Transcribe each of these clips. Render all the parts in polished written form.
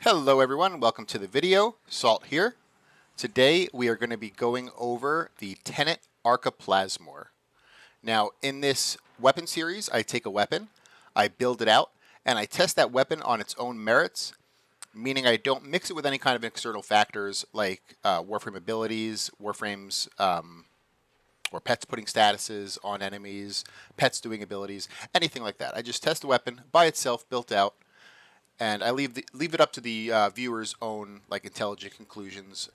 Hello everyone, welcome to the video. Salt here. Today we are going to be going over the Tenet Arca Plasmor. Now in this weapon series, I take a weapon, I build it out, and I test that weapon on its own merits, meaning I don't mix it with any kind of external factors like Warframe abilities, Warframes, or pets putting statuses on enemies, pets doing abilities, anything like that. I just test the weapon by itself, built out, and I leave it up to the viewer's own intelligent conclusions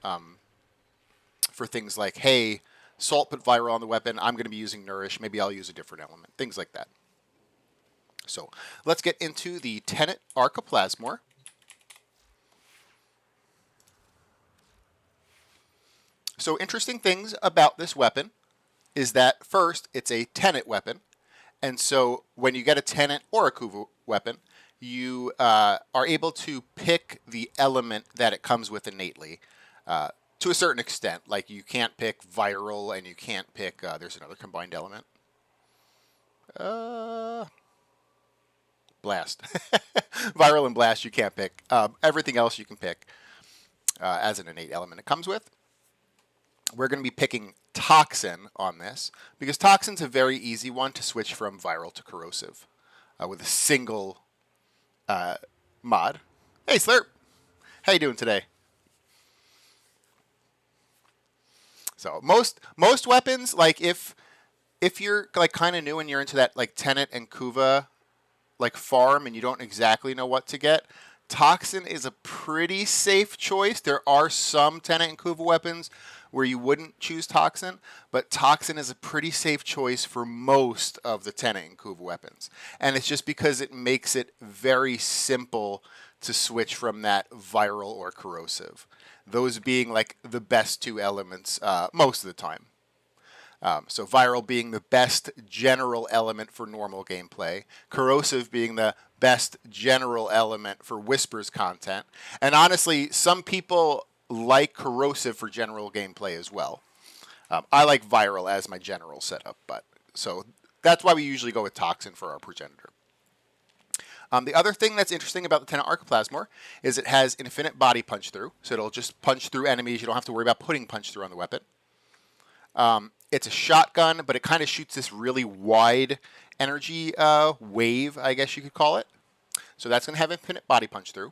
for things like, hey, Salt put viral on the weapon, I'm going to be using Nourish, maybe I'll use a different element, things like that. So let's get into the Tenet Arca Plasmor. So interesting things about this weapon is that first, it's a Tenet weapon, and so when you get a Tenet or a Kuva weapon, you are able to pick the element that it comes with innately to a certain extent. Like you can't pick viral and you can't pick, there's another combined element. Blast. Viral and blast you can't pick. Everything else you can pick as an innate element it comes with. We're going to be picking Toxin on this because Toxin's a very easy one to switch from viral to corrosive with a single mod. Hey Slurp, how you doing today? So most weapons, like if you're kind of new and you're into that Tenet and Kuva farm and you don't exactly know what to get, Toxin is a pretty safe choice. There are some Tenet and Kuva weapons where you wouldn't choose Toxin, but Toxin is a pretty safe choice for most of the Tenet and Kuva weapons. And it's just because it makes it very simple to switch from that viral or corrosive. Those being the best two elements most of the time. So viral being the best general element for normal gameplay, corrosive being the best general element for Whispers content, and honestly, some people like corrosive for general gameplay as well. I like viral as my general setup, so that's why we usually go with Toxin for our progenitor. The other thing that's interesting about the Tenet Arca Plasmor is it has infinite body punch through, so it'll just punch through enemies. You don't have to worry about putting punch through on the weapon. It's a shotgun, but it kind of shoots this really wide energy wave, I guess you could call it. So that's going to have infinite body punch through.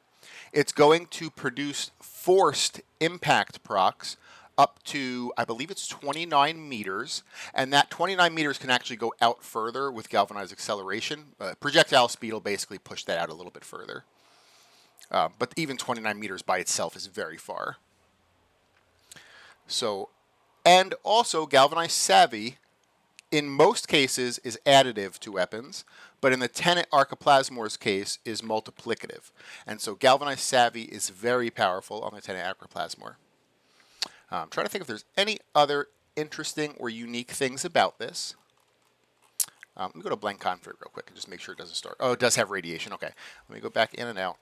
It's going to produce forced impact procs up to, I believe it's 29 meters, and that 29 meters can actually go out further with galvanized acceleration. Projectile speed will basically push that out a little bit further. But even 29 meters by itself is very far. So, and also Galvanized Savvy, in most cases, is additive to weapons, but in the Tenet Arca Plasmor's case is multiplicative. And so Galvanized Savvy is very powerful on the Tenet Arca Plasmor. I'm trying to think if there's any other interesting or unique things about this. Let me go to blank config real quick and just make sure it doesn't start. Oh, it does have radiation. Okay. Let me go back in and out.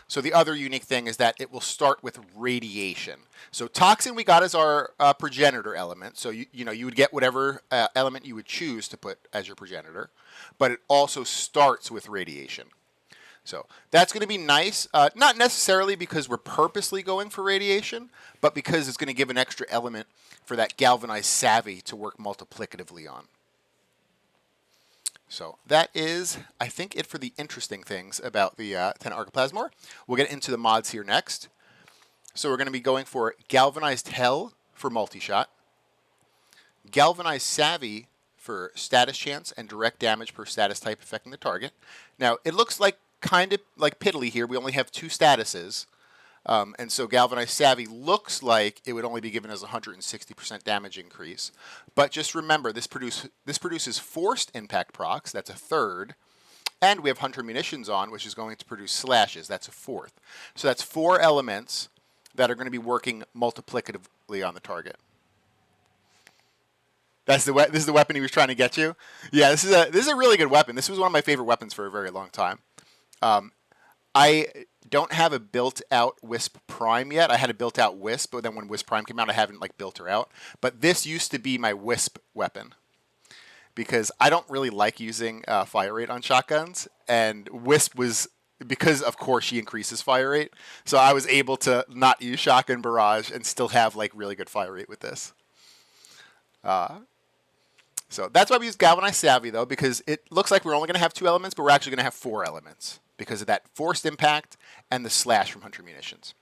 So the other unique thing is that it will start with radiation. So Toxin we got as our progenitor element. So you would get whatever element you would choose to put as your progenitor, but it also starts with radiation. So that's going to be nice, not necessarily because we're purposely going for radiation, but because it's going to give an extra element for that Galvanized Savvy to work multiplicatively on. So that is, I think, it for the interesting things about the Tenet Arca Plasmor. We'll get into the mods here next. So we're going to be going for Galvanized Hell for multi-shot, Galvanized Savvy for status chance and direct damage per status type affecting the target. Now, it looks kind of like piddly here. We only have two statuses. And so Galvanized Savvy looks like it would only be given as a 160% damage increase. But just remember, this produces forced impact procs, that's a third. And we have Hunter Munitions on, which is going to produce slashes, that's a fourth. So that's 4 elements that are going to be working multiplicatively on the target. This is the weapon he was trying to get you? Yeah, this is a really good weapon. This was one of my favorite weapons for a very long time. I don't have a built-out Wisp Prime yet. I had a built-out Wisp, but then when Wisp Prime came out, I haven't built her out. But this used to be my Wisp weapon because I don't really like using fire rate on shotguns, and Wisp was because of course she increases fire rate. So I was able to not use shotgun barrage and still have like really good fire rate with this. So that's why we use galvanized savvy though, because it looks like we're only going to have 2 elements, but we're actually going to have 4 elements because of that forced impact and the slash from Hunter Munitions.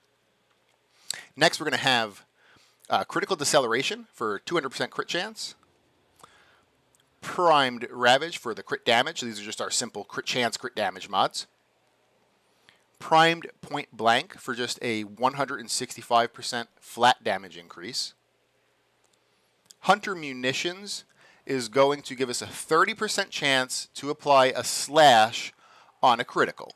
Next, we're going to have critical deceleration for 200% crit chance. Primed Ravage for the crit damage. These are just our simple crit chance, crit damage mods. Primed Point Blank for just a 165% flat damage increase. Hunter Munitions is going to give us a 30% chance to apply a slash on a critical.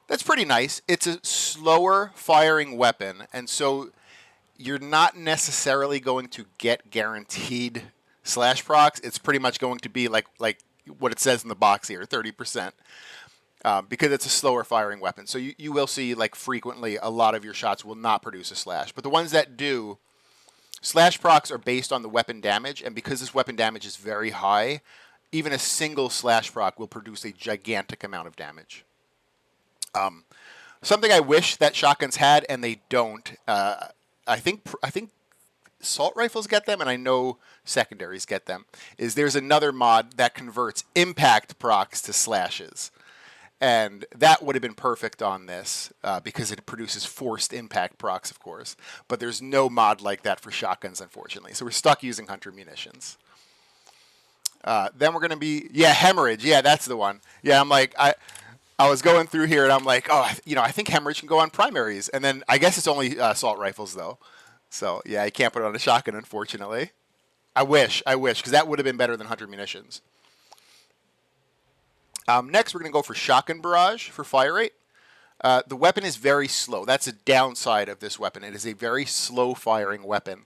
That's pretty nice. It's a slower firing weapon, and so you're not necessarily going to get guaranteed slash procs. It's pretty much going to be like what it says in the box here, 30%, because it's a slower firing weapon. So you will see like frequently a lot of your shots will not produce a slash, but the ones that do, slash procs are based on the weapon damage, and because this weapon damage is very high, even a single slash proc will produce a gigantic amount of damage. Something I wish that shotguns had, and they don't. I think assault rifles get them, and I know secondaries get them. Is there's another mod that converts impact procs to slashes, and that would have been perfect on this because it produces forced impact procs, of course. But there's no mod like that for shotguns, unfortunately. So we're stuck using Hunter Munitions. Then we're gonna be hemorrhage. Yeah, that's the one. Yeah, I'm like I was going through here and I'm like, oh, I think hemorrhage can go on primaries, and then I guess it's only assault rifles though. So yeah, I can't put it on a shotgun, unfortunately. I wish, because that would have been better than Hunter Munitions. Next, we're going to go for Shotgun Barrage for fire rate. The weapon is very slow. That's a downside of this weapon. It is a very slow firing weapon.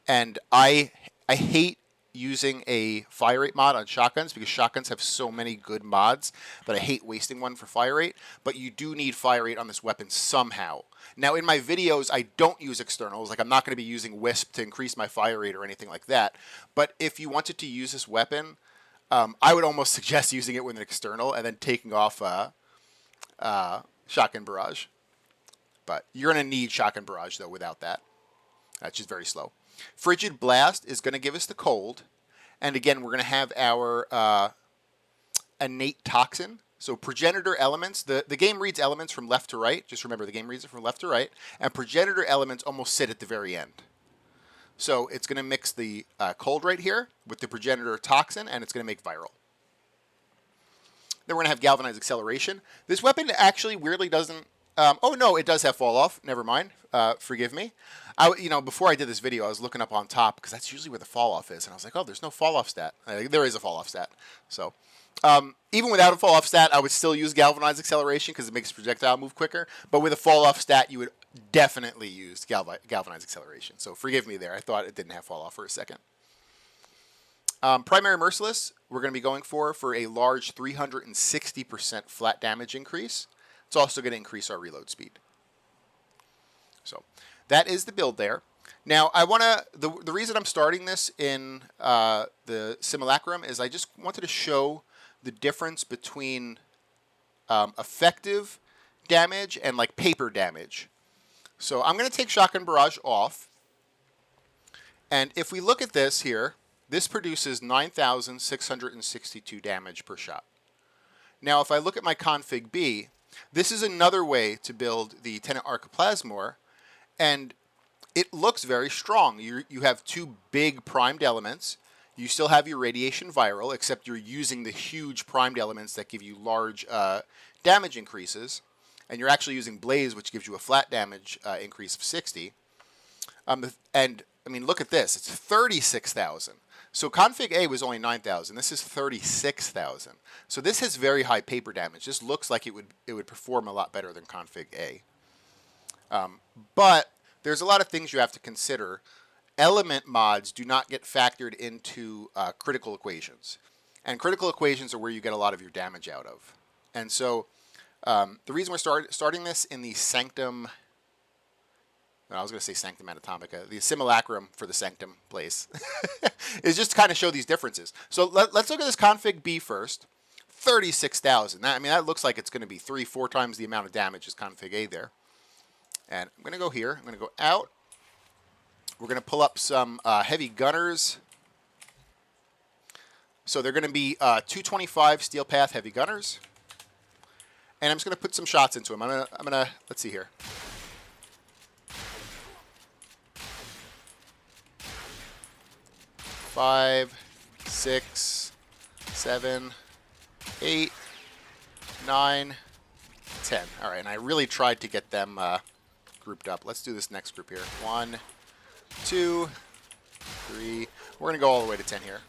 And I hate using a fire rate mod on shotguns because shotguns have so many good mods that I hate wasting one for fire rate. But you do need fire rate on this weapon somehow. Now, in my videos, I don't use externals. Like, I'm not going to be using Wisp to increase my fire rate or anything like that. But if you wanted to use this weapon, I would almost suggest using it with an external and then taking off Shotgun Barrage. But you're going to need Shotgun Barrage, though, without that. That's just very slow. Frigid Blast is going to give us the cold. And again, we're going to have our innate toxin. So progenitor elements, the game reads elements from left to right. Just remember, the game reads it from left to right. And progenitor elements almost sit at the very end. So it's going to mix the cold right here with the progenitor toxin, and it's going to make viral. Then we're going to have galvanized acceleration. This weapon actually weirdly doesn't... oh, no, it does have fall off. Never mind. Forgive me. Before I did this video, I was looking up on top because that's usually where the fall off is. And I was like, oh, there's no fall off stat. There is a fall off stat. So even without a fall off stat, I would still use galvanized acceleration because it makes projectile move quicker. But with a fall off stat, you would definitely use galvanized acceleration. So forgive me there. I thought it didn't have fall off for a second. Primary Merciless, we're going to be going for a large 360% flat damage increase. It's also going to increase our reload speed. So that is the build there. Now, I want to, the reason I'm starting this in the Simulacrum is I just wanted to show the difference between effective damage and like paper damage. So I'm going to take Shotgun Barrage off. And if we look at this here, this produces 9,662 damage per shot. Now, if I look at my config B, this is another way to build the Tenet Arca Plasmor, and it looks very strong. You have 2 big primed elements. You still have your radiation viral, except you're using the huge primed elements that give you large damage increases. And you're actually using Blaze, which gives you a flat damage increase of 60. And, I mean, look at this. It's 36,000. So config A was only 9,000. This is 36,000. So this has very high paper damage. This looks like it would perform a lot better than config A. But there's a lot of things you have to consider. Element mods do not get factored into critical equations. And critical equations are where you get a lot of your damage out of. And so the reason we're starting this in the Sanctum... I was going to say Sanctum Anatomica, the Simulacrum for the Sanctum place, is just to kind of show these differences. So let's look at this config B first. 36,000. I mean, that looks like it's going to be 3-4 times the amount of damage as config A there. And I'm going to go here. I'm going to go out. We're going to pull up some heavy gunners. So they're going to be 225 steel path heavy gunners. And I'm just going to put some shots into them. I'm gonna let's see here. Five, 6, 7, 8, 9, 10. All right, and I really tried to get them grouped up. Let's do this next group here. 1, 2, 3. We're going to go all the way to 10 here.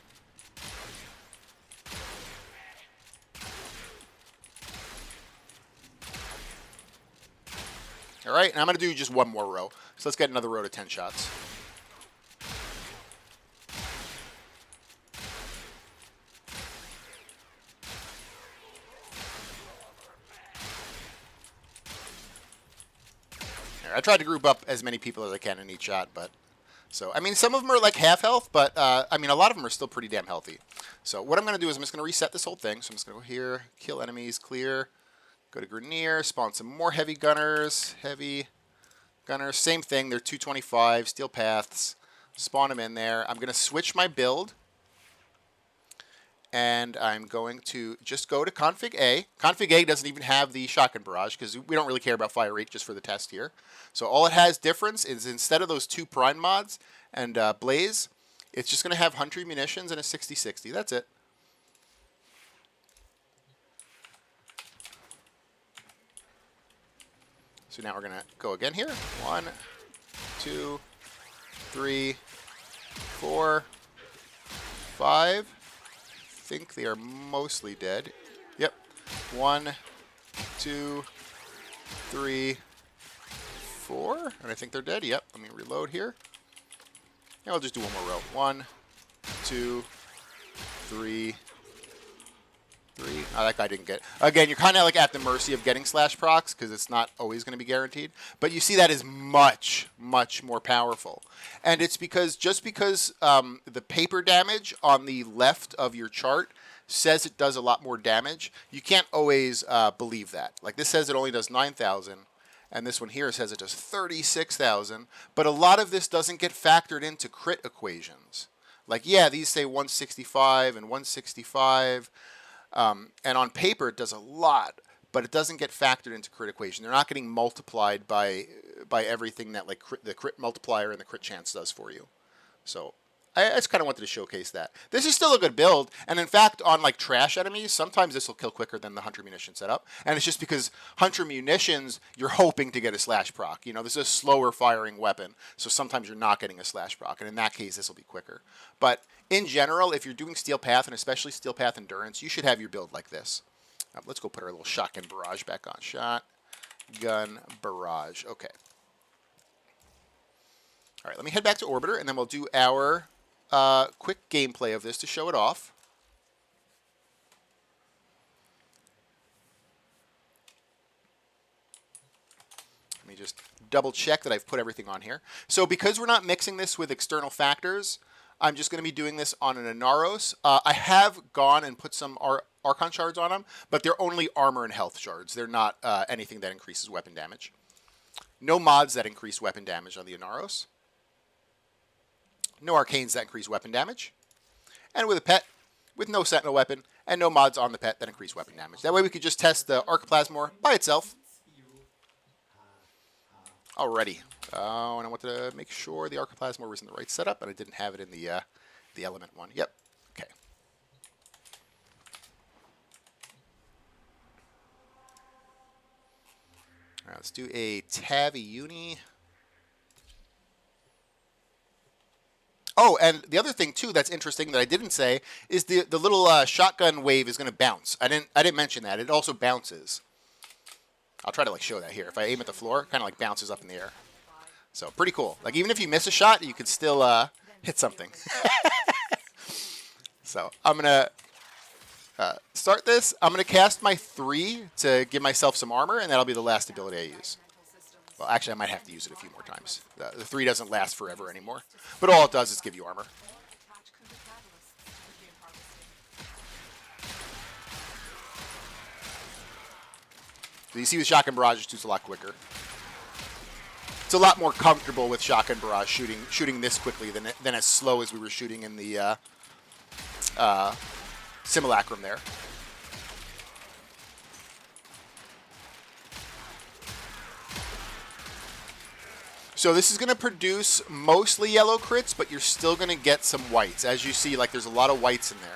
All right, and I'm going to do just one more row. So let's get another row to 10 shots. I tried to group up as many people as I can in each shot, but so I mean, some of them are like half health, but I mean, a lot of them are still pretty damn healthy. So what I'm going to do is I'm just going to reset this whole thing. So I'm just going to go here, kill enemies, clear, go to Grenier, spawn some more heavy gunners, same thing. They're 225 steel paths. Spawn them in there. I'm going to switch my build. And I'm going to just go to config A. Config A doesn't even have the shotgun barrage because we don't really care about fire rate just for the test here. So all it has difference is instead of those 2 prime mods and blaze, it's just going to have 100 munitions and a 60-60. That's it. So now we're going to go again here. 1, 2, 3, 4, 5. I think they are mostly dead. Yep. 1, 2, 3, 4. And I think they're dead. Yep. Let me reload here. And I'll just do one more row. 1, 2, 3. Oh, that guy didn't get. Again, you're kind of like at the mercy of getting slash procs because it's not always going to be guaranteed. But you see that is much, much more powerful. And it's because just because the paper damage on the left of your chart says it does a lot more damage, you can't always believe that. Like this says it only does 9,000. And this one here says it does 36,000. But a lot of this doesn't get factored into crit equations. Like, yeah, these say 165 and 165. And on paper, it does a lot, but it doesn't get factored into crit equation. They're not getting multiplied by everything that like the crit multiplier and the crit chance does for you. So I just kind of wanted to showcase that. This is still a good build, and in fact, on like trash enemies, sometimes this will kill quicker than the Hunter Munition setup. And it's just because Hunter Munitions, you're hoping to get a slash proc. You know, this is a slower firing weapon, so sometimes you're not getting a slash proc, and in that case, this will be quicker. But in general, if you're doing Steel Path, and especially Steel Path Endurance, you should have your build like this. Let's go put our little shotgun barrage back on. Shotgun barrage. Okay. All right, let me head back to Orbiter, and then we'll do our quick gameplay of this to show it off. Let me just double check that I've put everything on here. So because we're not mixing this with external factors, I'm just going to be doing this on an Inaros. I have gone and put some Archon shards on them, but they're only armor and health shards. They're not anything that increases weapon damage. No mods that increase weapon damage on the Inaros. No arcanes that increase weapon damage. And with a pet, with no sentinel weapon, and no mods on the pet that increase weapon damage. That way we could just test the Arca Plasmor by itself. Alrighty. Oh, and I wanted to make sure the Arca Plasmor was in the right setup, and I didn't have it in the element one. Yep. Okay. All right, let's do a Tavi Uni. Oh, and the other thing too that's interesting that I didn't say is the little shotgun wave is going to bounce. I didn't mention that. It also bounces. I'll try to like show that here. If I aim at the floor, it kind of like bounces up in the air. So pretty cool. Like even if you miss a shot, you could still hit something. So I'm gonna start this. I'm gonna cast my 3 to give myself some armor, and that'll be the last ability I use. Well, actually, I might have to use it a few more times. The 3 doesn't last forever anymore. But all it does is give you armor. So you see with Shotgun Barrage, it shoots a lot quicker. It's a lot more comfortable with Shotgun Barrage shooting this quickly than as slow as we were shooting in the Simulacrum there. So this is going to produce mostly yellow crits, but you're still going to get some whites. As you see, like there's a lot of whites in there.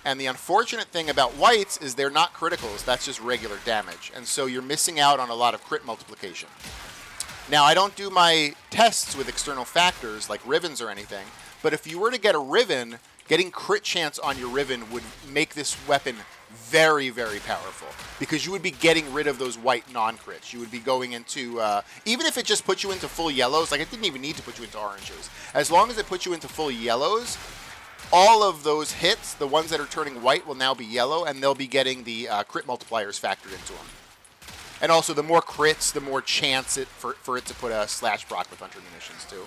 And the unfortunate thing about whites is they're not criticals. That's just regular damage. And so you're missing out on a lot of crit multiplication. Now, I don't do my tests with external factors like Rivens or anything, but if you were to get a Riven, getting crit chance on your Riven would make this weapon very, very powerful, because you would be getting rid of those white non-crits. You would be going into, even if it just put you into full yellows, like it didn't even need to put you into oranges. As long as it put you into full yellows, all of those hits, the ones that are turning white, will now be yellow, and they'll be getting the crit multipliers factored into them. And also, the more crits, the more chance for it to put a slash proc with Hunter Munitions, too.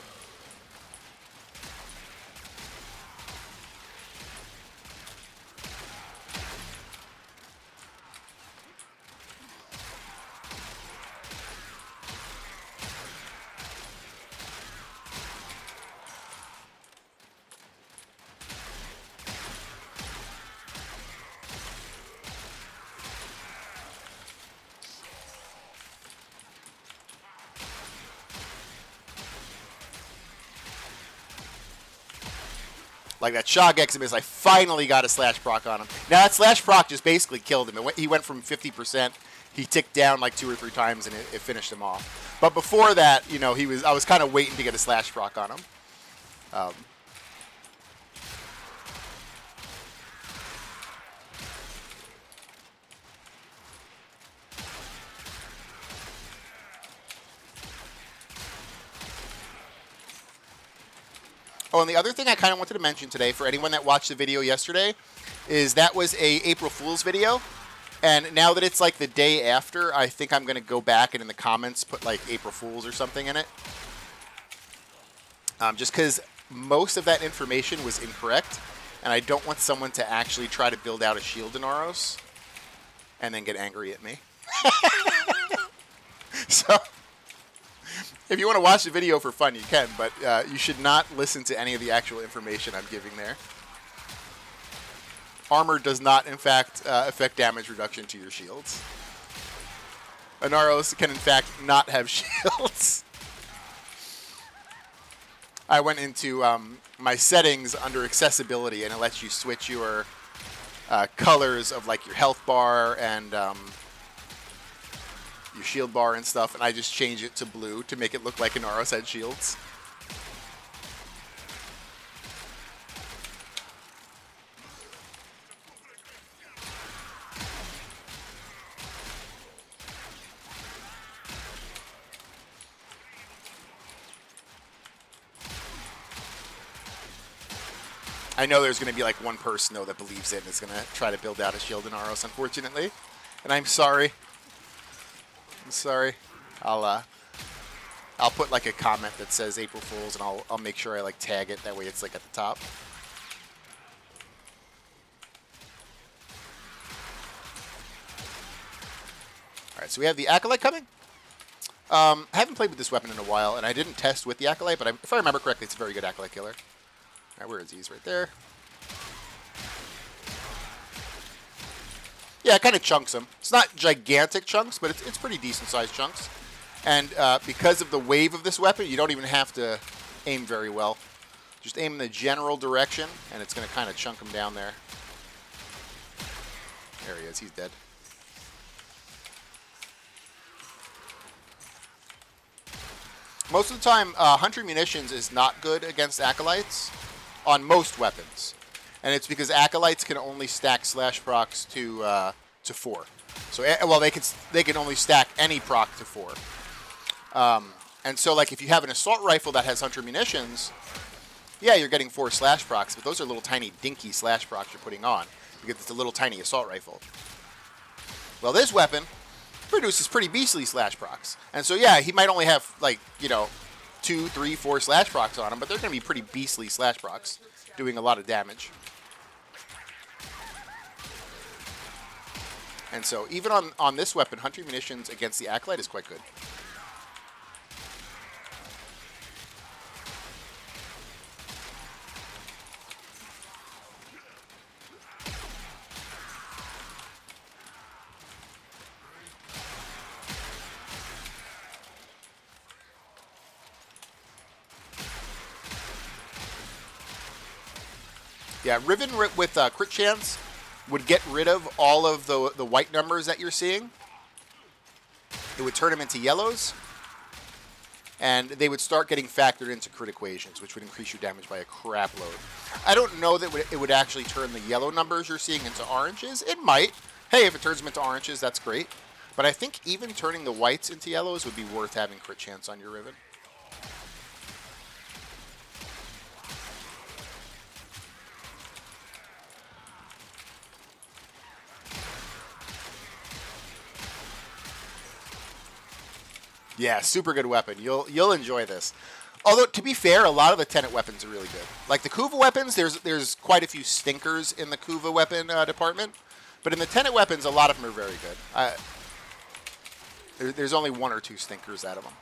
Like that Shog Eximus, I finally got a slash proc on him. Now that slash proc just basically killed him. He went from 50%, he ticked down like 2 or 3 times, and it finished him off. But before that, you know, I was kind of waiting to get a slash proc on him. Oh, and the other thing I kind of wanted to mention today, for anyone that watched the video yesterday, is that was a April Fool's video. And now that it's like the day after, I think I'm going to go back and in the comments put like April Fool's or something in it. Just because most of that information was incorrect, and I don't want someone to actually try to build out a shield in Aros and then get angry at me. So, if you want to watch the video for fun, you can, but you should not listen to any of the actual information I'm giving there. Armor does not, in fact, affect damage reduction to your shields. Anaros can, in fact, not have shields. I went into my settings under accessibility, and it lets you switch your colors of like your health bar and your shield bar and stuff, and I just changed it to blue to make it look like Anaros had shields. I know there's going to be like one person, though, that believes it and is going to try to build out a shield in Aros, unfortunately. And I'm sorry. I'm sorry. I'll put like a comment that says April Fools, and I'll make sure I like tag it. That way it's like at the top. All right, so we have the Acolyte coming. I haven't played with this weapon in a while, and I didn't test with the Acolyte, but if I remember correctly, it's a very good Acolyte killer. All right, where is he? He's right there. Yeah, it kind of chunks him. It's not gigantic chunks, but it's pretty decent-sized chunks. And because of the wave of this weapon, you don't even have to aim very well. Just aim in the general direction, and it's going to kind of chunk him down there. There he is. He's dead. Most of the time, Hunter Munitions is not good against Acolytes on most weapons. And it's because Acolytes can only stack slash procs to 4. So, well, they can only stack any proc to 4. And so, like, if you have an assault rifle that has Hunter Munitions, yeah, you're getting 4 slash procs, but those are little tiny dinky slash procs you're putting on because it's a little tiny assault rifle. Well, this weapon produces pretty beastly slash procs. And so, yeah, he might only have, like, you know, 2, 3, 4 slash procs on him, but they're going to be pretty beastly slash procs, doing a lot of damage. And so even on this weapon, Hunting Munitions against the Acolyte is quite good. Yeah, Riven with crit chance would get rid of all of the white numbers that you're seeing. It would turn them into yellows, and they would start getting factored into crit equations, which would increase your damage by a crap load. I don't know that it would actually turn the yellow numbers you're seeing into oranges. It might. Hey, if it turns them into oranges, that's great. But I think even turning the whites into yellows would be worth having crit chance on your Riven. Yeah, super good weapon. You'll enjoy this. Although, to be fair, a lot of the Tenet weapons are really good. Like the Kuva weapons, there's quite a few stinkers in the Kuva weapon department. But in the Tenet weapons, a lot of them are very good. There's only 1 or 2 stinkers out of them.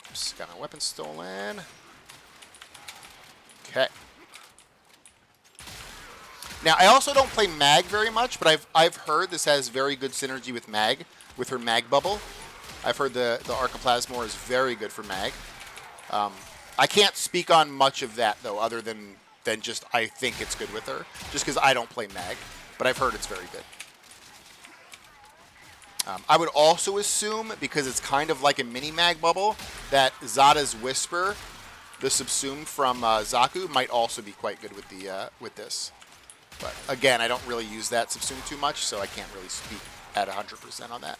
Oops, got my weapon stolen. Okay. Now, I also don't play Mag very much, but I've heard this has very good synergy with Mag, with her Mag bubble. I've heard the Arca Plasmor is very good for Mag. I can't speak on much of that, though, other than just I think it's good with her, just because I don't play Mag, but I've heard it's very good. I would also assume, because it's kind of like a mini Mag bubble, that Zada's Whisper, the subsumed from Zaku, might also be quite good with this. But again, I don't really use that subsume too much, so I can't really speak at 100% on that.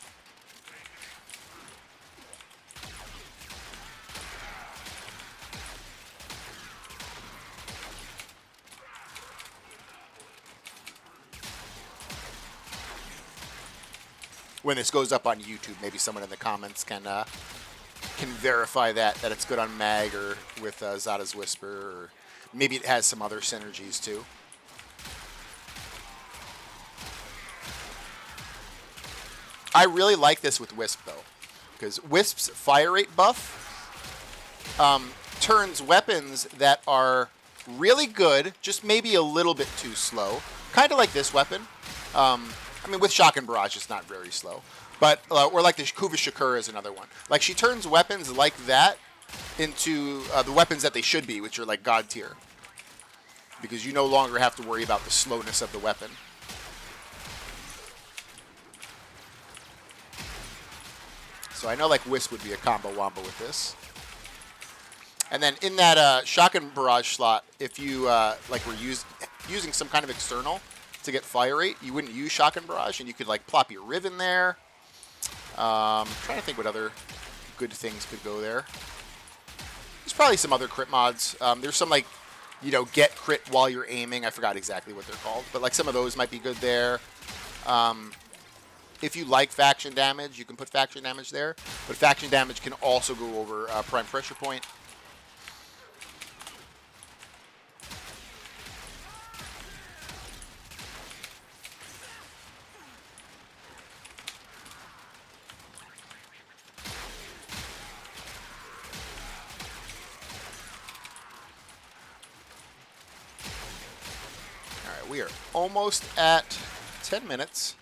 When this goes up on YouTube, maybe someone in the comments can verify that it's good on Mag or with Zada's Whisper, or maybe it has some other synergies too. I really like this with Wisp, though, because Wisp's fire rate buff turns weapons that are really good, just maybe a little bit too slow, kind of like this weapon. I mean, with Shock and Barrage, it's not very slow, but or like the Kuva Shakura is another one. Like, she turns weapons like that into the weapons that they should be, which are like God tier, because you no longer have to worry about the slowness of the weapon. So I know like Wisp would be a combo wombo with this. And then in that Shock and Barrage slot, if you like were using some kind of external to get fire rate, you wouldn't use Shock and Barrage, and you could like plop your Riven there. Trying to think what other good things could go there. There's probably some other crit mods. There's some like, you know, get crit while you're aiming. I forgot exactly what they're called, but like some of those might be good there. If you like faction damage, you can put faction damage there. But faction damage can also go over Prime Pressure Point. All right, we are almost at 10 minutes.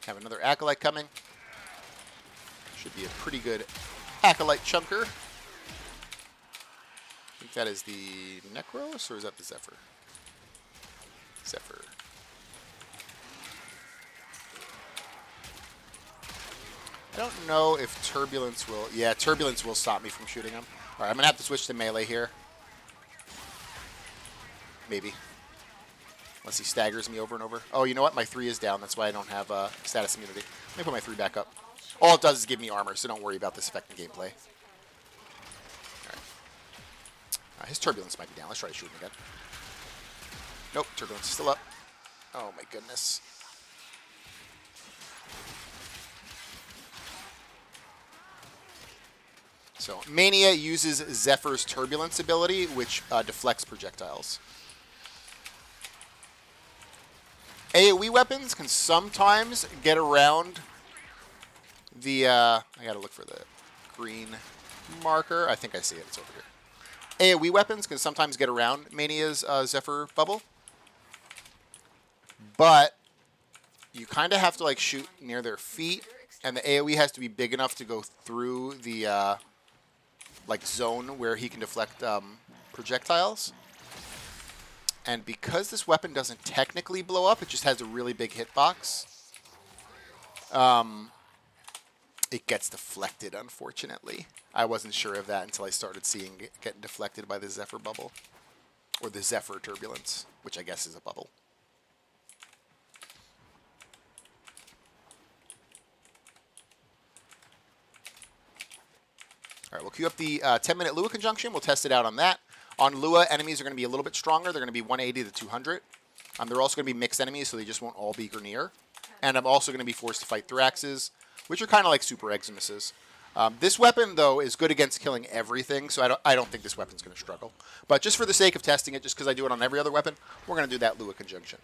Have another Acolyte coming. Should be a pretty good Acolyte chunker. I think that is the Necros, or is that the Zephyr? Zephyr. I don't know if Turbulence will... Yeah, Turbulence will stop me from shooting him. All right, I'm going to have to switch to melee here. Maybe. Unless he staggers me over and over. Oh, you know what? My 3 is down. That's why I don't have status immunity. Let me put my 3 back up. All it does is give me armor, so don't worry about this affecting gameplay. His turbulence might be down. Let's try to shoot him again. Nope, turbulence is still up. Oh my goodness. So Mania uses Zephyr's turbulence ability, which deflects projectiles. AoE weapons can sometimes get around the... I gotta look for the green marker. I think I see it. It's over here. AoE weapons can sometimes get around Mania's Zephyr bubble. But you kind of have to like shoot near their feet, and the AoE has to be big enough to go through the like zone where he can deflect projectiles. And because this weapon doesn't technically blow up, it just has a really big hitbox. It gets deflected, unfortunately. I wasn't sure of that until I started seeing it getting deflected by the Zephyr bubble. Or the Zephyr turbulence, which I guess is a bubble. All right, we'll queue up the 10-minute Lua conjunction. We'll test it out on that. On Lua, enemies are going to be a little bit stronger. They're going to be 180 to 200. They're also going to be mixed enemies, so they just won't all be Grineer. And I'm also going to be forced to fight Thraxes, which are kind of like Super Eximuses. This weapon, though, is good against killing everything, so I don't think this weapon's going to struggle. But just for the sake of testing it, just because I do it on every other weapon, we're going to do that Lua conjunction.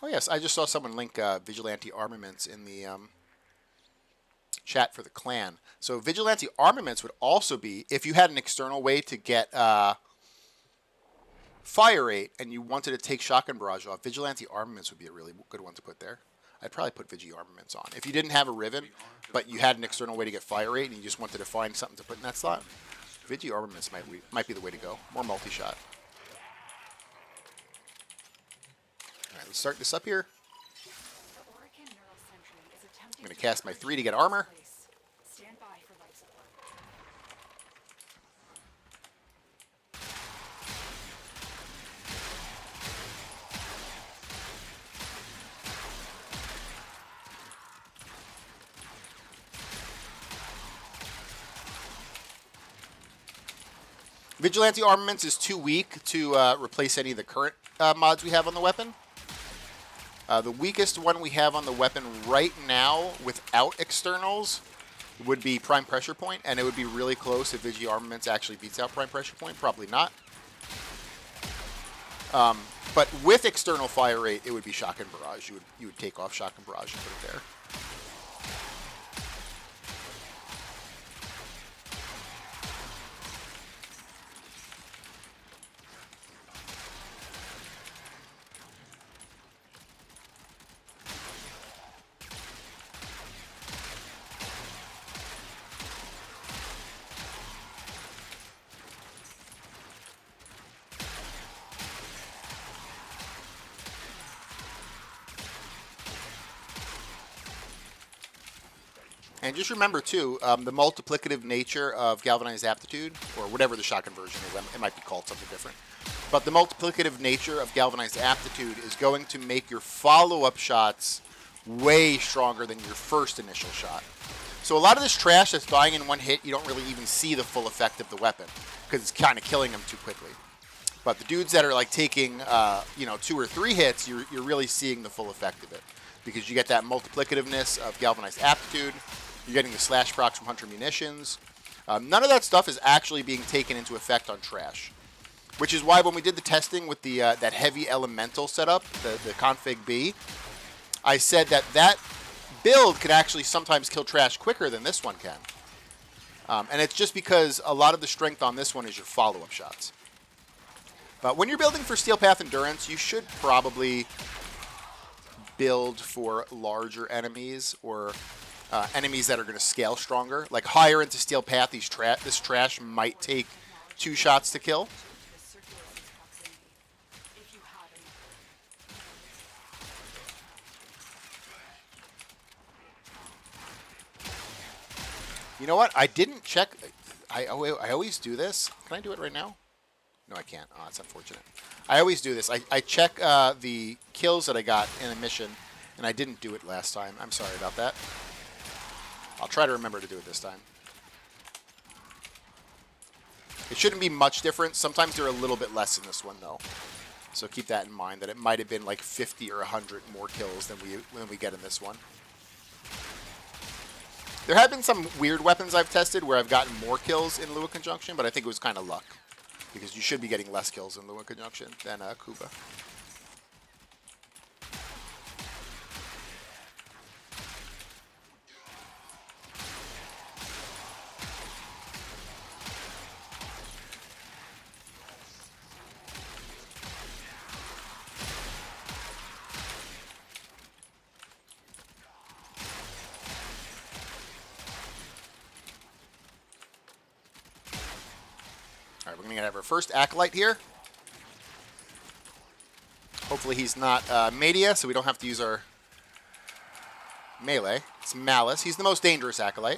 Oh, yes, I just saw someone link Vigilante Armaments in the chat for the clan. So Vigilante Armaments would also be, if you had an external way to get fire rate and you wanted to take Shotgun Barrage off, Vigilante Armaments would be a really good one to put there. I'd probably put Vigi Armaments on. If you didn't have a Riven, but you had an external way to get fire rate and you just wanted to find something to put in that slot, Vigi Armaments might be the way to go. More multi-shot. Let's start this up here. I'm going to cast my 3 to get armor. Vigilante Armaments is too weak to replace any of the current mods we have on the weapon. The weakest one we have on the weapon right now without externals would be Prime Pressure Point, and it would be really close if Vigi Armaments actually beats out Prime Pressure Point. Probably not. But with external fire rate, it would be Shotgun Barrage. You would take off Shotgun Barrage and put it there. And just remember, too, the multiplicative nature of Galvanized Aptitude, or whatever the shotgun version is, it might be called something different. But the multiplicative nature of Galvanized Aptitude is going to make your follow-up shots way stronger than your first initial shot. So a lot of this trash that's dying in one hit, you don't really even see the full effect of the weapon, because it's kind of killing them too quickly. But the dudes that are like taking, 2 or 3 hits, you're really seeing the full effect of it, because you get that multiplicativeness of Galvanized Aptitude. You're getting the slash procs from Hunter Munitions. None of that stuff is actually being taken into effect on trash, which is why when we did the testing with the that heavy elemental setup, the config B, I said that build could actually sometimes kill trash quicker than this one can. And it's just because a lot of the strength on this one is your follow-up shots. But when you're building for Steel Path Endurance, you should probably build for larger enemies or enemies that are going to scale stronger. Like higher into Steel Path, this trash might take 2 shots to kill. You know what? I didn't check. I always do this. Can I do it right now? No, I can't. Oh, that's unfortunate. I always do this. I check the kills that I got in a mission, and I didn't do it last time. I'm sorry about that. I'll try to remember to do it this time. It shouldn't be much different. Sometimes they're a little bit less in this one, though. So keep that in mind, that it might have been like 50 or 100 more kills than we get in this one. There have been some weird weapons I've tested where I've gotten more kills in Lua Conjunction, but I think it was kind of luck. Because you should be getting less kills in Lua Conjunction than Kuva. Alright, we're going to have our first Acolyte here. Hopefully he's not Media, so we don't have to use our melee. It's Malice. He's the most dangerous Acolyte.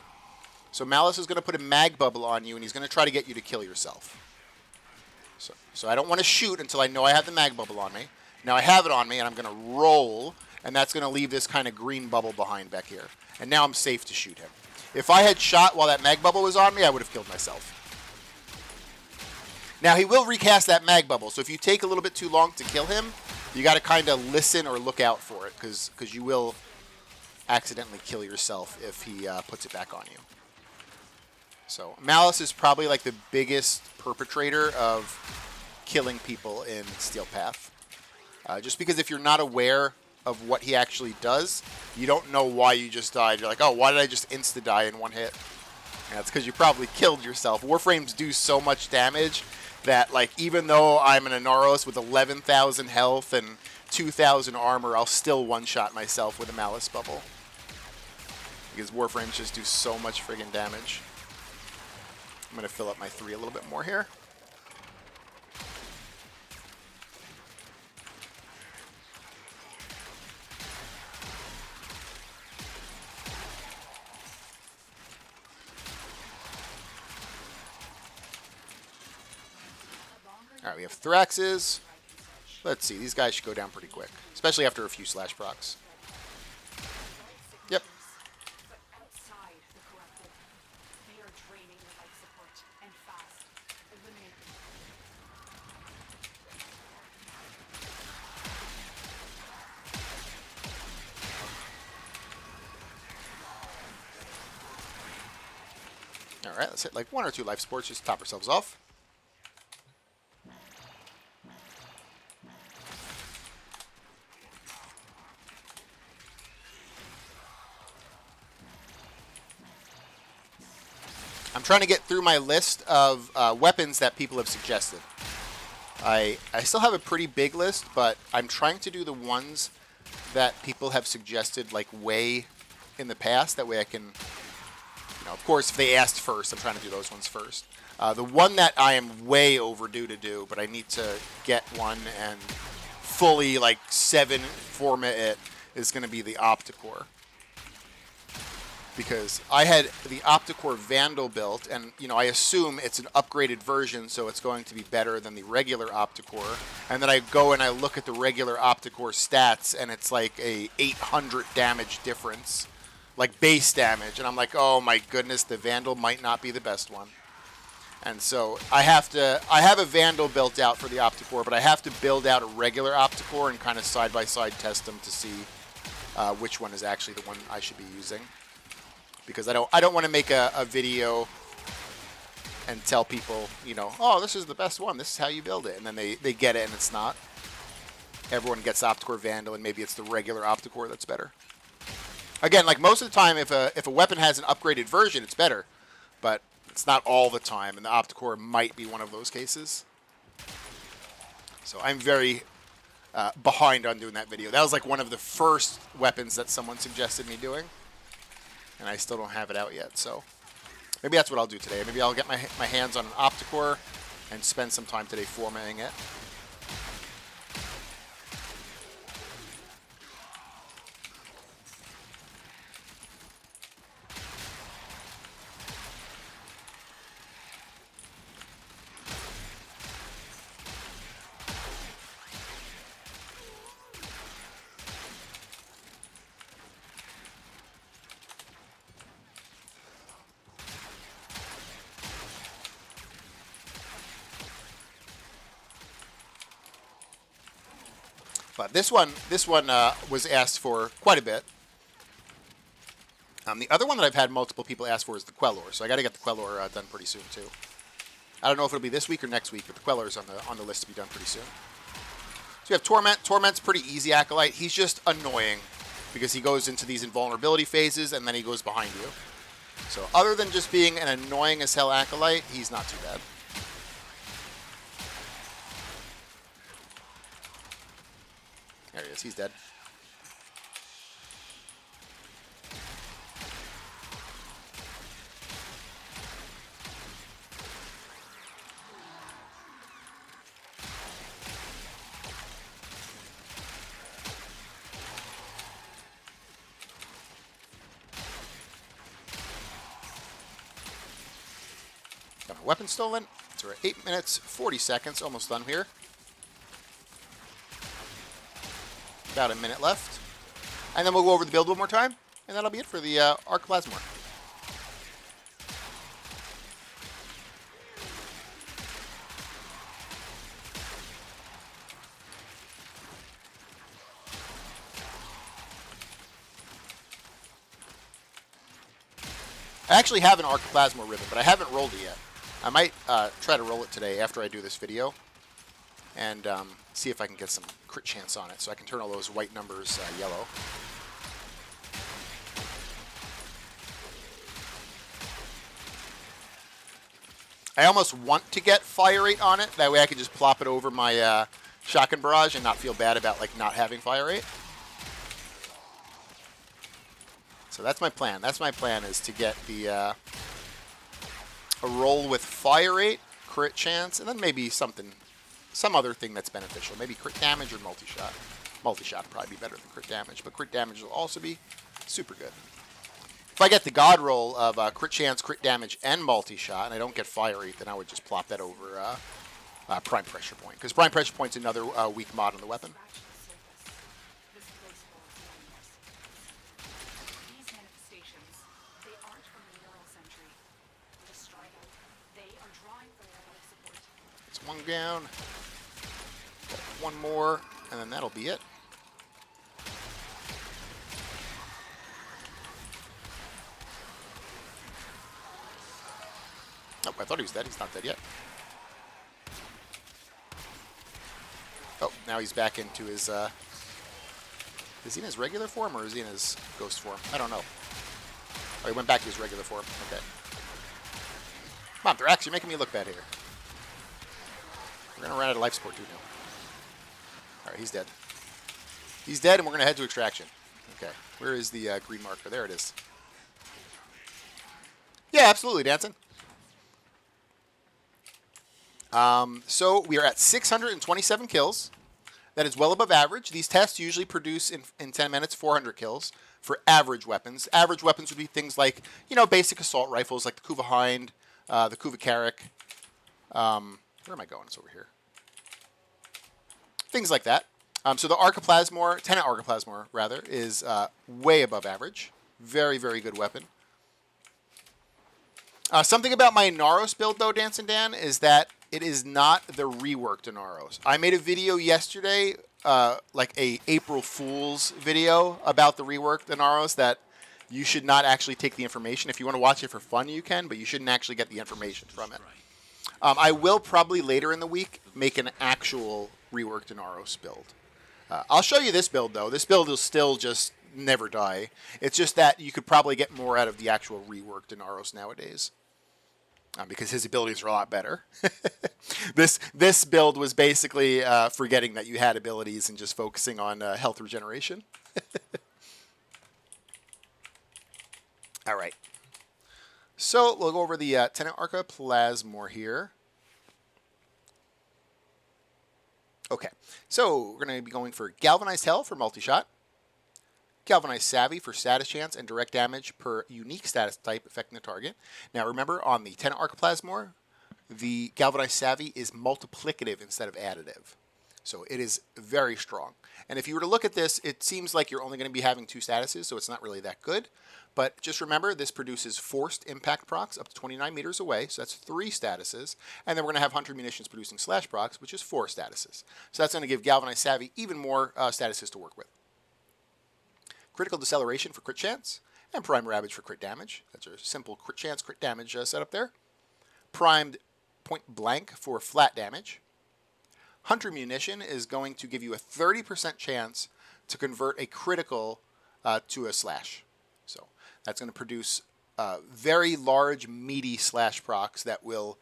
So Malice is going to put a mag bubble on you, and he's going to try to get you to kill yourself. So I don't want to shoot until I know I have the mag bubble on me. Now I have it on me, and I'm going to roll, and that's going to leave this kind of green bubble behind back here. And now I'm safe to shoot him. If I had shot while that mag bubble was on me, I would have killed myself. Now, he will recast that mag bubble, so if you take a little bit too long to kill him, you got to kind of listen or look out for it, because you will accidentally kill yourself if he puts it back on you. So, Malice is probably like the biggest perpetrator of killing people in Steel Path. Just because if you're not aware of what he actually does, you don't know why you just died. You're like, oh, why did I just insta-die in one hit? And that's because you probably killed yourself. Warframes do so much damage that, like, even though I'm an Inaros with 11,000 health and 2,000 armor, I'll still one-shot myself with a Malice bubble. Because Warframes just do so much friggin' damage. I'm going to fill up my 3 a little bit more here. Alright, we have Thraxes. Let's see, these guys should go down pretty quick. Especially after a few slash procs. Yep. Alright, let's hit like 1 or 2 life supports just to top ourselves off. I'm trying to get through my list of weapons that people have suggested. I still have a pretty big list, but I'm trying to do the ones that people have suggested like way in the past. That way I can, you know, of course, if they asked first, I'm trying to do those ones first. The one that I am way overdue to do, but I need to get one and fully like 7 format it, is going to be the Opticore. Because I had the Opticore Vandal built, and you know, I assume it's an upgraded version, so it's going to be better than the regular Opticore. And then I go and I look at the regular Opticore stats, and it's like a 800 damage difference, like base damage, and I'm like, oh my goodness, the Vandal might not be the best one. And so I have a Vandal built out for the Opticore, but I have to build out a regular Opticore and kind of side by side test them to see which one is actually the one I should be using. Because I don't want to make a video and tell people, you know, oh, this is the best one, this is how you build it, and then they get it and it's not. Everyone gets Opticore Vandal, and maybe it's the regular Opticore that's better. Again, like most of the time, if a weapon has an upgraded version, it's better, but it's not all the time, and the Opticore might be one of those cases. So I'm very behind on doing that video. That was like one of the first weapons that someone suggested me doing. And I still don't have it out yet, so maybe that's what I'll do today. Maybe I'll get my hands on an Opticore and spend some time today formatting it. But this one was asked for quite a bit. The other one that I've had multiple people ask for is the Quelor, so I got to get the Quelor done pretty soon too. I don't know if it'll be this week or next week, but the Quelor's on the list to be done pretty soon. So we have Torment. Torment's pretty easy Acolyte. He's just annoying because he goes into these invulnerability phases and then he goes behind you. So other than just being an annoying as hell Acolyte, he's not too bad. There he is. He's dead. Got my weapon stolen. So we're at 8 minutes, 40 seconds. Almost done here. About a minute left. And then we'll go over the build one more time. And that'll be it for the Arca Plasmor. I actually have an Arca Plasmor ribbon, but I haven't rolled it yet. I might try to roll it today after I do this video. And see if I can get some crit chance on it so I can turn all those white numbers yellow. I almost want to get fire rate on it. That way I can just plop it over my shotgun barrage and not feel bad about like not having fire rate. So that's my plan. That's my plan, is to get the a roll with fire rate, crit chance, and then maybe some other thing that's beneficial. Maybe crit damage or multi-shot. Multi-shot would probably be better than crit damage, but crit damage will also be super good. If I get the god roll of crit chance, crit damage, and multi-shot, and I don't get fire rate, then I would just plop that over prime pressure point. Because prime pressure point's another weak mod on the weapon. It's one down. Got one more, and then that'll be it. Oh, I thought he was dead. He's not dead yet. Oh, now he's back into his, is he in his regular form or is he in his ghost form? I don't know. Oh, he went back to his regular form. Okay. Come on, Thrax, you're making me look bad here. We're going to run out of life support too now. Alright, he's dead. He's dead, and we're going to head to extraction. Okay. Where is the green marker? There it is. Yeah, absolutely, Danson. So we are at 627 kills. That is well above average. These tests usually produce in 10 minutes 400 kills for average weapons. Average weapons would be things like, you know, basic assault rifles like the Kuva Hind, the Kuva Carrick. Where am I going? It's over here. Things like that. So the Arca Plasmor, Tenet Arca Plasmor, rather, is way above average. Very, very good weapon. Something about my Naros build, though, Dance and Dan, is that it is not the reworked Naros. I made a video yesterday, like a April Fool's video about the reworked Naros, that you should not actually take the information. If you want to watch it for fun, you can, but you shouldn't actually get the information from it. I will probably later in the week make an actual reworked Naros build. I'll show you this build, though. This build will still just never die. It's just that you could probably get more out of the actual reworked Naros nowadays. Because his abilities are a lot better. This build was basically forgetting that you had abilities and just focusing on health regeneration. All right. So we'll go over the Tenet Arca Plasmor here. Okay. So we're going to be going for Galvanized Hell for multi-shot. Galvanized Savvy for status chance and direct damage per unique status type affecting the target. Now remember, on the Tenet Arca Plasmor, the Galvanized Savvy is multiplicative instead of additive. So it is very strong. And if you were to look at this, it seems like you're only going to be having 2 statuses, so it's not really that good. But just remember, this produces forced impact procs up to 29 meters away, so that's 3 statuses. And then we're going to have Hunter Munitions producing slash procs, which is 4 statuses. So that's going to give Galvanized Savvy even more statuses to work with. Critical Deceleration for crit chance, and Prime Ravage for crit damage. That's a simple crit chance, crit damage setup there. Primed Point Blank for flat damage. Hunter Munition is going to give you a 30% chance to convert a critical to a slash. So that's going to produce very large, meaty slash procs that will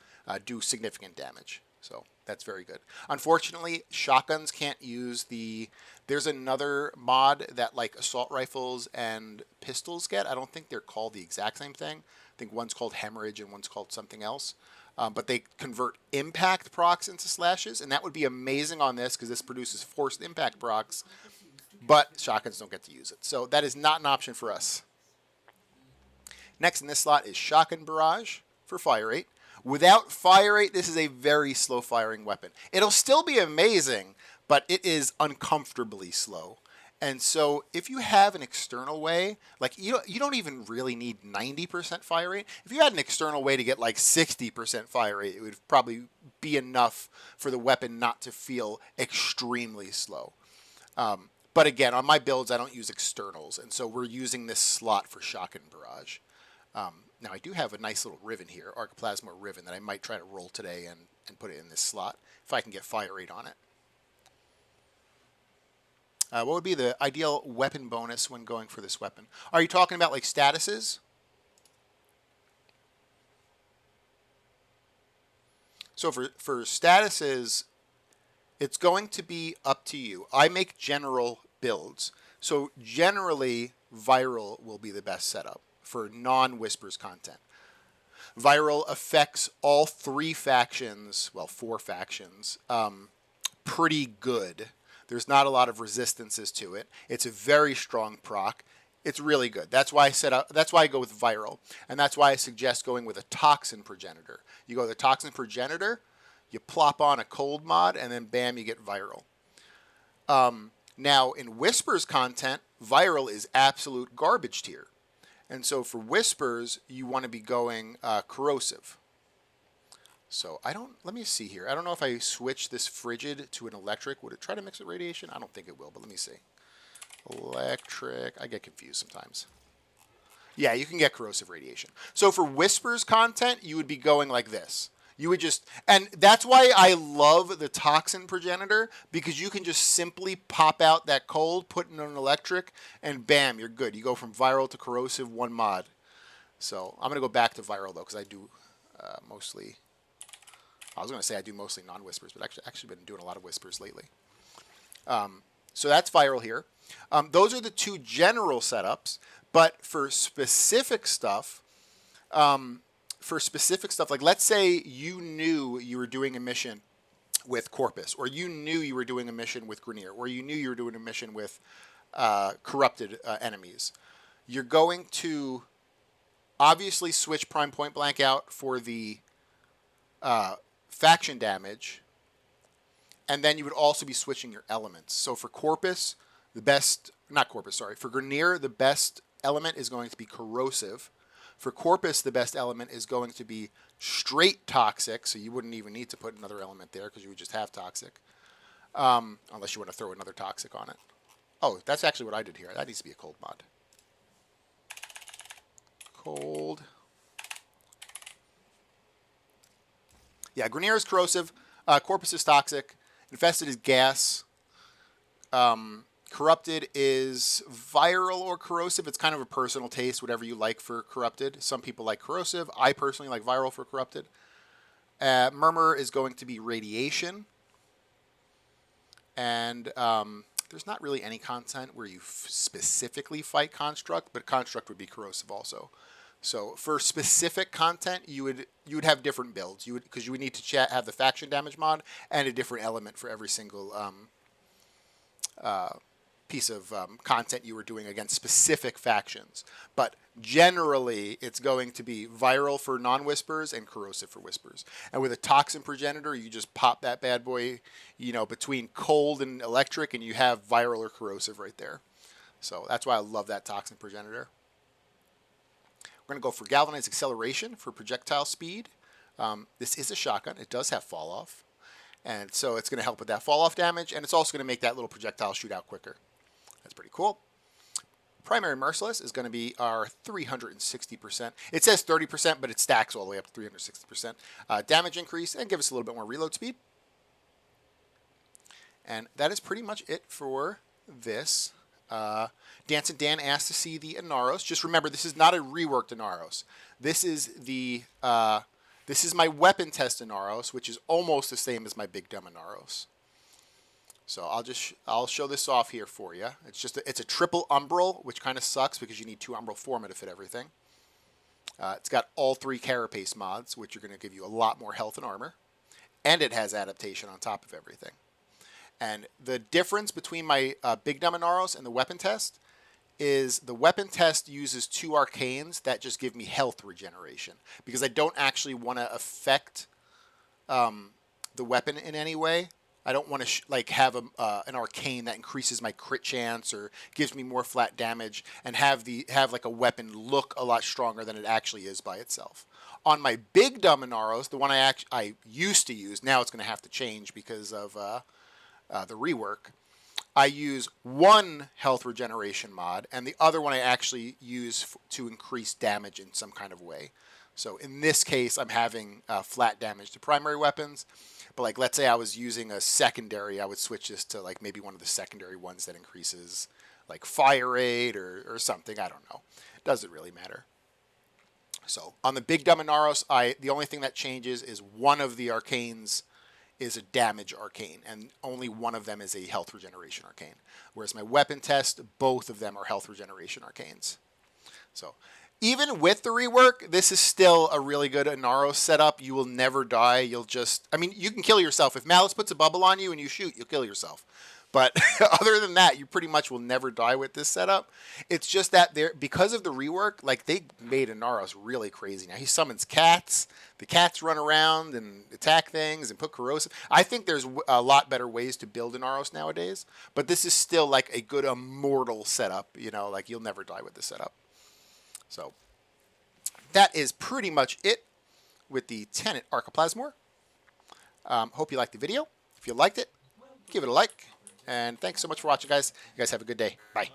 do significant damage. So that's very good. Unfortunately, shotguns can't use the... There's another mod that like assault rifles and pistols get. I don't think they're called the exact same thing. I think one's called Hemorrhage and one's called something else. But they convert impact procs into slashes, and that would be amazing on this because this produces forced impact procs, but shotguns don't get to use it. So that is not an option for us. Next in this slot is Shotgun Barrage for fire rate. Without fire rate, this is a very slow firing weapon. It'll still be amazing, but it is uncomfortably slow. And so if you have an external way, like you don't even really need 90% fire rate. If you had an external way to get like 60% fire rate, it would probably be enough for the weapon not to feel extremely slow. But again, on my builds, I don't use externals. And so we're using this slot for Shotgun Barrage. Now, I do have a nice little Riven here, Arca Plasmor Riven, that I might try to roll today and put it in this slot if I can get fire rate on it. What would be the ideal weapon bonus when going for this weapon? Are you talking about like statuses? So for statuses, it's going to be up to you. I make general builds. So generally, Viral will be the best setup for non-Whispers content. Viral affects all 3 factions, well, 4 factions, pretty good. There's not a lot of resistances to it. It's a very strong proc. It's really good. That's why I go with Viral, and that's why I suggest going with a Toxin Progenitor. You go with a Toxin Progenitor, you plop on a cold mod, and then bam, you get Viral. Now in Whispers content, Viral is absolute garbage tier, and so for Whispers, you want to be going Corrosive. So let me see here. I don't know if I switch this Frigid to an Electric. Would it try to mix with Radiation? I don't think it will, but let me see. Electric. I get confused sometimes. Yeah, you can get Corrosive Radiation. So for Whispers content, you would be going like this. You would just, and that's why I love the Toxin Progenitor, because you can just simply pop out that cold, put in an Electric, and bam, you're good. You go from Viral to Corrosive, 1 mod. So I'm going to go back to Viral, though, because I do mostly... I was going to say I do mostly non-Whispers, but actually been doing a lot of Whispers lately. So that's Viral here. Those are the 2 general setups, but for specific stuff, like let's say you knew you were doing a mission with Corpus, or you knew you were doing a mission with Grenier, or you knew you were doing a mission with corrupted enemies. You're going to obviously switch Prime Point Blank out for the faction damage, and then you would also be switching your elements. So for Corpus, for Grenier, the best element is going to be Corrosive. For Corpus, the best element is going to be straight Toxic, so you wouldn't even need to put another element there because you would just have Toxic, unless you want to throw another Toxic on it. Oh, that's actually what I did here. That needs to be a cold mod. Cold. Yeah, Grenier is Corrosive, Corpus is Toxic, Infested is Gas, Corrupted is Viral or Corrosive. It's kind of a personal taste, whatever you like for Corrupted. Some people like Corrosive. I personally like Viral for Corrupted. Murmur is going to be Radiation. And there's not really any content where you specifically fight Construct, but Construct would be Corrosive also. So for specific content, you would have different builds. Because you would need to have the faction damage mod and a different element for every single piece of content you were doing against specific factions. But generally, it's going to be viral for non-whispers and corrosive for whispers. And with a toxin progenitor, you just pop that bad boy, between cold and electric, and you have viral or corrosive right there. So that's why I love that toxin progenitor. We're going to go for galvanized acceleration for projectile speed. This is a shotgun. It does have fall off. And so it's going to help with that fall off damage. And it's also going to make that little projectile shoot out quicker. That's pretty cool. Primary Merciless is going to be our 360%. It says 30%, but it stacks all the way up to 360% damage increase and give us a little bit more reload speed. And that is pretty much it for this. Dancing Dan asked to see the Inaros. Just remember, this is not a reworked Inaros. This is the this is my weapon test Inaros, which is almost the same as my big dumb Inaros. So I'll show this off here for you. It's a triple umbral, which kind of sucks because you need 2 umbral forma to fit everything. It's got all 3 carapace mods, which are going to give you a lot more health and armor, and it has adaptation on top of everything. And the difference between my big dumb Inaros and the weapon test is the weapon test uses 2 arcanes that just give me health regeneration because I don't actually want to affect the weapon in any way. I don't want to have an arcane that increases my crit chance or gives me more flat damage and have like a weapon look a lot stronger than it actually is by itself. On my big dumb Inaros, the one I used to use, now it's going to have to change because of the rework. I use 1 health regeneration mod, and the other one I actually use to increase damage in some kind of way. So in this case, I'm having flat damage to primary weapons. But like, let's say I was using a secondary, I would switch this to like maybe one of the secondary ones that increases like fire rate or something. I don't know. It doesn't really matter. So on the big dumb Inaros, the only thing that changes is one of the arcanes is a damage arcane, and only one of them is a health regeneration arcane. Whereas my weapon test, both of them are health regeneration arcanes. So even with the rework, this is still a really good Inaros setup. You will never die. You can kill yourself. If Malice puts a bubble on you and you shoot, you'll kill yourself. But other than that, you pretty much will never die with this setup. It's just that because of the rework, like they made Inaros really crazy. Now he summons cats. The cats run around and attack things and put corrosive. I think there's a lot better ways to build Inaros nowadays. But this is still like a good immortal setup. Like you'll never die with this setup. So that is pretty much it with the Tenet Arca Plasmor. Hope you liked the video. If you liked it, give it a like. And thanks so much for watching, guys. You guys have a good day. Bye.